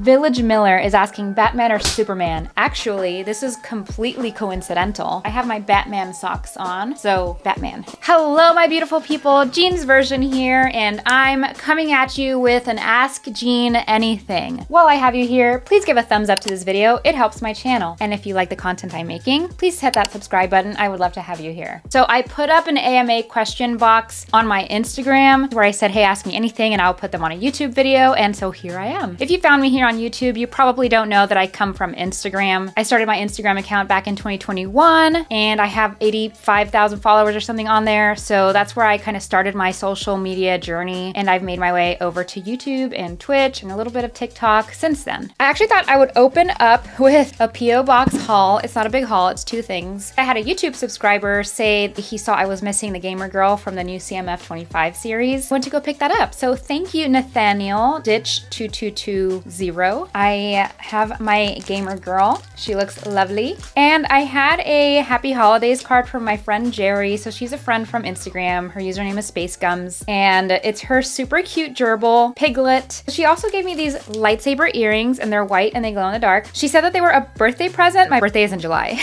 Village Miller is asking Batman or Superman. Actually, this is completely coincidental. I have my Batman socks on, so Batman. Hello, my beautiful people. Jean's version here, and I'm coming at you with an Ask Jean anything. While I have you here, please give a thumbs up to this video. It helps my channel. And if you like the content I'm making, please hit that subscribe button. I would love to have you here. So I put up an AMA question box on my Instagram where I said, hey, ask me anything and I'll put them on a YouTube video. And so here I am. If you found me here on YouTube, you probably don't know that I come from Instagram. I started my Instagram account back in 2021 and I have 85,000 followers or something on there. So that's where I kind of started my social media journey. And I've made my way over to YouTube and Twitch and a little bit of TikTok since then. I actually thought I would open up with a P.O. Box haul. It's not a big haul, it's two things. I had a YouTube subscriber say he saw I was missing the gamer girl from the new CMF 25 series. I went to go pick that up. So thank you, Nathaniel Ditch 2220. I have my gamer girl. She looks lovely. And I had a happy holidays card from my friend Jerry. So she's a friend from Instagram. Her username is Space Gums. And it's her super cute gerbil, Piglet. She also gave me these lightsaber earrings and they're white and they glow in the dark. She said that they were a birthday present. My birthday is in July.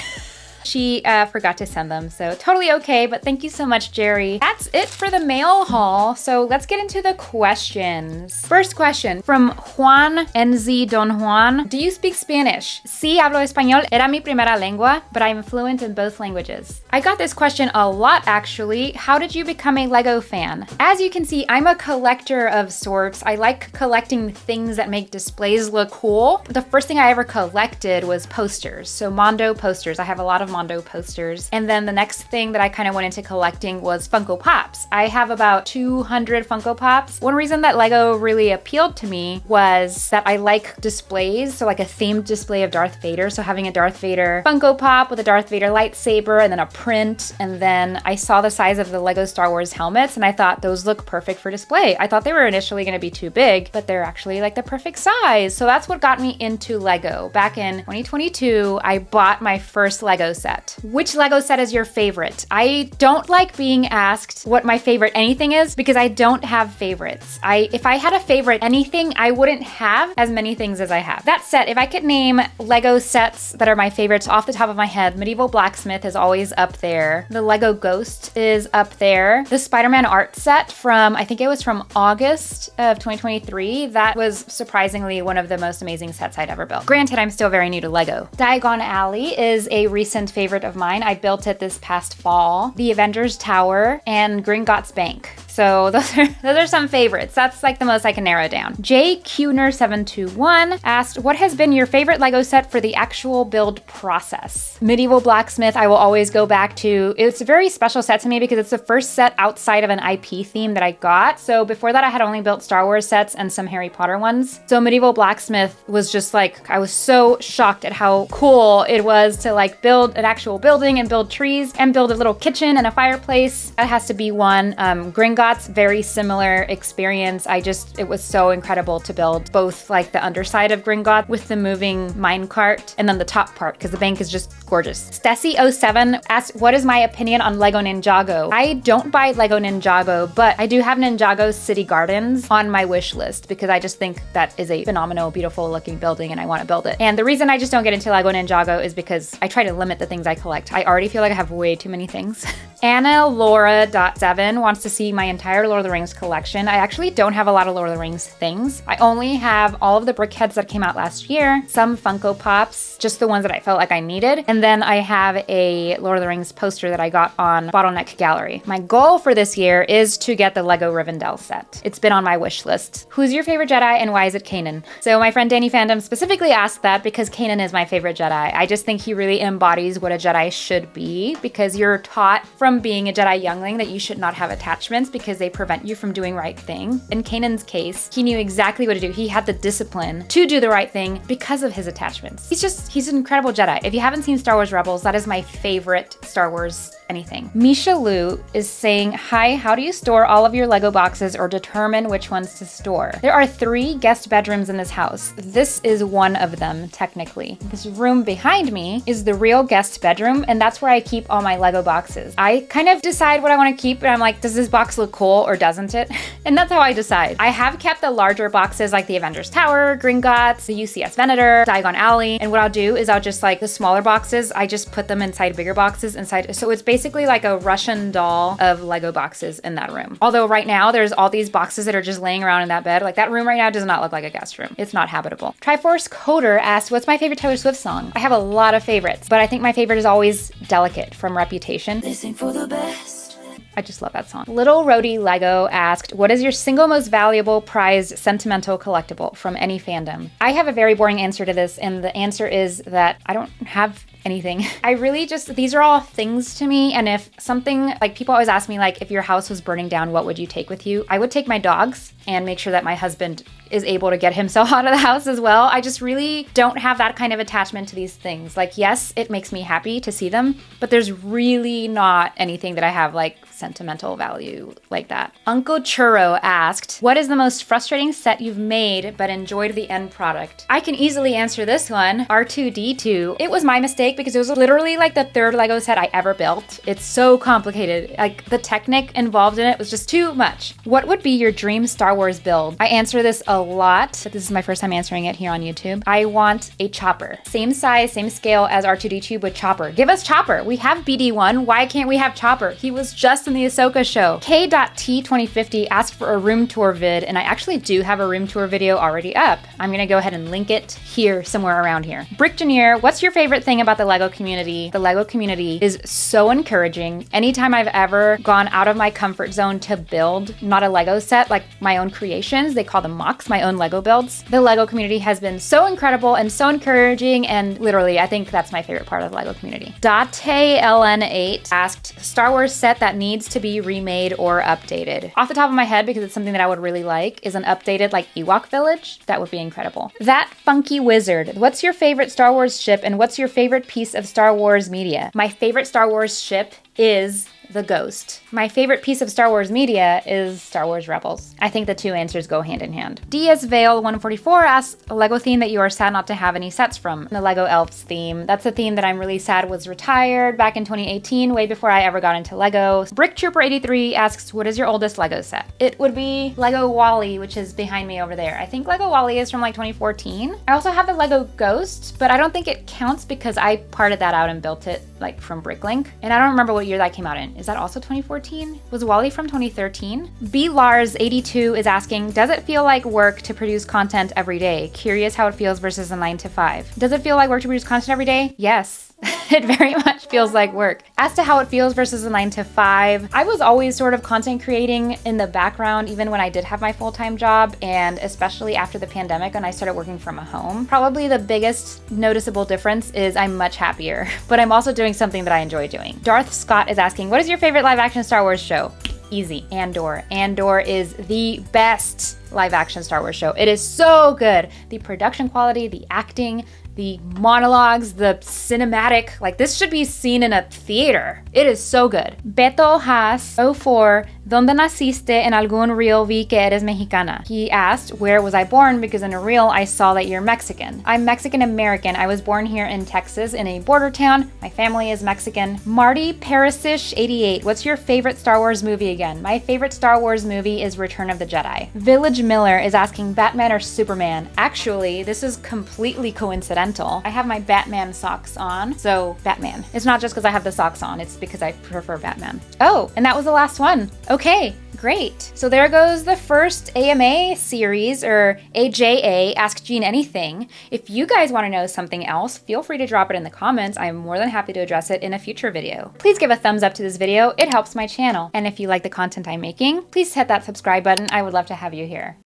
She forgot to send them, so totally okay, but thank you so much, Jerry. That's it for the mail haul, so let's get into the questions. First question from Juan NZ Don Juan. Do you speak Spanish? Sí, hablo español. Era mi primera lengua, but I'm fluent in both languages. I got this question a lot, actually. How did you become a Lego fan? As you can see, I'm a collector of sorts. I like collecting things that make displays look cool. The first thing I ever collected was posters, so Mondo posters. I have a lot of Mondo posters. And then the next thing that I kind of went into collecting was Funko Pops. I have about 200 Funko Pops. One reason that Lego really appealed to me was that I like displays, so like a themed display of Darth Vader. So having a Darth Vader Funko Pop with a Darth Vader lightsaber and then a print. And then I saw the size of the Lego Star Wars helmets and I thought those look perfect for display. I thought they were initially going to be too big, but they're actually like the perfect size. So that's what got me into Lego. Back in 2022, I bought my first Lego set. Which Lego set is your favorite? I don't like being asked what my favorite anything is because I don't have favorites. If I had a favorite anything, I wouldn't have as many things as I have. That said, if I could name Lego sets that are my favorites off the top of my head, Medieval Blacksmith is always up there. The Lego Ghost is up there. The Spider-Man art set from, I think it was from August of 2023. That was surprisingly one of the most amazing sets I'd ever built. Granted, I'm still very new to Lego. Diagon Alley is a recent favorite of mine. I built it this past fall. The Avengers Tower and Gringotts Bank. So those are some favorites. That's like the most I can narrow down. JQner721 asked, what has been your favorite Lego set for the actual build process? Medieval Blacksmith, I will always go back to. It's a very special set to me because it's the first set outside of an IP theme that I got. So before that, I had only built Star Wars sets and some Harry Potter ones. So Medieval Blacksmith was just like, I was so shocked at how cool it was to like build an actual building and build trees and build a little kitchen and a fireplace. That has to be one. Gringotts, very similar experience. it was so incredible to build both like the underside of Gringotts with the moving minecart and then the top part because the bank is just gorgeous. Stessie07 asked, what is my opinion on Lego Ninjago? I don't buy Lego Ninjago, but I do have Ninjago City Gardens on my wish list because I just think that is a phenomenal, beautiful looking building and I want to build it. And the reason I just don't get into Lego Ninjago is because I try to limit the things I collect. I already feel like I have way too many things. Anna Laura.7 wants to see my entire Lord of the Rings collection. I actually don't have a lot of Lord of the Rings things. I only have all of the brickheads that came out last year, some Funko Pops, just the ones that I felt like I needed. And then I have a Lord of the Rings poster that I got on Bottleneck Gallery. My goal for this year is to get the Lego Rivendell set. It's been on my wish list. Who's your favorite Jedi and why is it Kanan? So my friend Danny Fandom specifically asked that because Kanan is my favorite Jedi. I just think he really embodies what a Jedi should be because you're taught from being a Jedi youngling that you should not have attachments because they prevent you from doing right thing. In Kanan's case, he knew exactly what to do. He had the discipline to do the right thing because of his attachments. He's an incredible Jedi. If you haven't seen Star Wars Rebels, that is my favorite Star Wars anything. Misha Lou is saying, hi, how do you store all of your Lego boxes or determine which ones to store? There are 3 guest bedrooms in this house. This is one of them, technically. This room behind me is the real guest bedroom, and that's where I keep all my Lego boxes. I kind of decide what I want to keep, and I'm like, does this box look cool or doesn't it? And that's how I decide. I have kept the larger boxes like the Avengers Tower, Gringotts, the UCS Venator, Diagon Alley, and what I'll do is I'll just like the smaller boxes, I just put them inside bigger boxes inside. So it's basically like a Russian doll of Lego boxes in that room. Although right now there's all these boxes that are just laying around in that bed. Like that room right now does not look like a guest room. It's not habitable. Triforce Coder asked, what's my favorite Taylor Swift song? I have a lot of favorites, but I think my favorite is always Delicate from Reputation. Listen for the best. I just love that song. Little Rhodey Lego asked, what is your single most valuable, prized, sentimental collectible from any fandom? I have a very boring answer to this, and the answer is that I don't have anything. I really just, these are all things to me, and if something, like people always ask me, like, if your house was burning down, what would you take with you? I would take my dogs and make sure that my husband is able to get himself out of the house as well. I just really don't have that kind of attachment to these things. Like, yes, it makes me happy to see them, but there's really not anything that I have like sentimental value like that. Uncle Churro asked, what is the most frustrating set you've made but enjoyed the end product? I can easily answer this one. R2-D2. It was my mistake because it was literally like the 3rd Lego set I ever built. It's so complicated. Like the technique involved in it was just too much. What would be your dream Star Wars build? I answer this a lot, but this is my first time answering it here on YouTube. I want a chopper. Same size, same scale as R2-D2, but chopper. Give us chopper. We have BD1. Why can't we have chopper? He was just in the Ahsoka show. K.T2050 asked for a room tour vid, and I actually do have a room tour video already up. I'm gonna go ahead and link it here, somewhere around here. Brickgineer, what's your favorite thing about the Lego community? The Lego community is so encouraging. Anytime I've ever gone out of my comfort zone to build, not a Lego set, like my own creations, they call them mocks, my own Lego builds. The Lego community has been so incredible and so encouraging, and literally, I think that's my favorite part of the Lego community. Date LN8 asked, Star Wars set that needs to be remade or updated. Off the top of my head, because it's something that I would really like, is an updated like Ewok village. That would be incredible. That Funky Wizard, what's your favorite Star Wars ship and what's your favorite piece of Star Wars media? My favorite Star Wars ship is the Ghost. My favorite piece of Star Wars media is Star Wars Rebels. I think the two answers go hand in hand. DS Vale 144 asks, a Lego theme that you are sad not to have any sets from. The Lego Elves theme. That's a theme that I'm really sad was retired back in 2018, way before I ever got into Lego. Brick Trooper 83 asks, what is your oldest Lego set? It would be Lego Wally, which is behind me over there. I think Lego Wally is from like 2014. I also have the Lego Ghost, but I don't think it counts because I parted that out and built it like from Bricklink. And I don't remember what year that came out in. Is that also 2014? Was Wally from 2013? B Lars 82 is asking, does it feel like work to produce content every day? Curious how it feels versus a 9 to 5. Does it feel like work to produce content every day? Yes. It very much feels like work. As to how it feels versus a 9 to 5, I was always sort of content creating in the background, even when I did have my full-time job, and especially after the pandemic when I started working from home. Probably the biggest noticeable difference is I'm much happier, but I'm also doing something that I enjoy doing. Darth Scott is asking, what is your favorite live-action Star Wars show? Easy. Andor. Andor is the best live-action Star Wars show. It is so good. The production quality, the acting, the monologues, the cinematic, like this should be seen in a theater. It is so good. Beto Haas 04, ¿Dónde naciste en algún reel vi que eres mexicana? He asked, where was I born? Because in a reel I saw that you're Mexican. I'm Mexican American. I was born here in Texas in a border town. My family is Mexican. Marty Parasish 88, what's your favorite Star Wars movie again? My favorite Star Wars movie is Return of the Jedi. Village Miller is asking, Batman or Superman? Actually, this is completely coincidental. I have my Batman socks on, so Batman. It's not just because I have the socks on, it's because I prefer Batman. Oh, and that was the last one. Okay, great. So there goes the first AMA series, or AJA, Ask Jean Anything. If you guys want to know something else, feel free to drop it in the comments. I'm more than happy to address it in a future video. Please give a thumbs up to this video. It helps my channel. And if you like the content I'm making, please hit that subscribe button. I would love to have you here.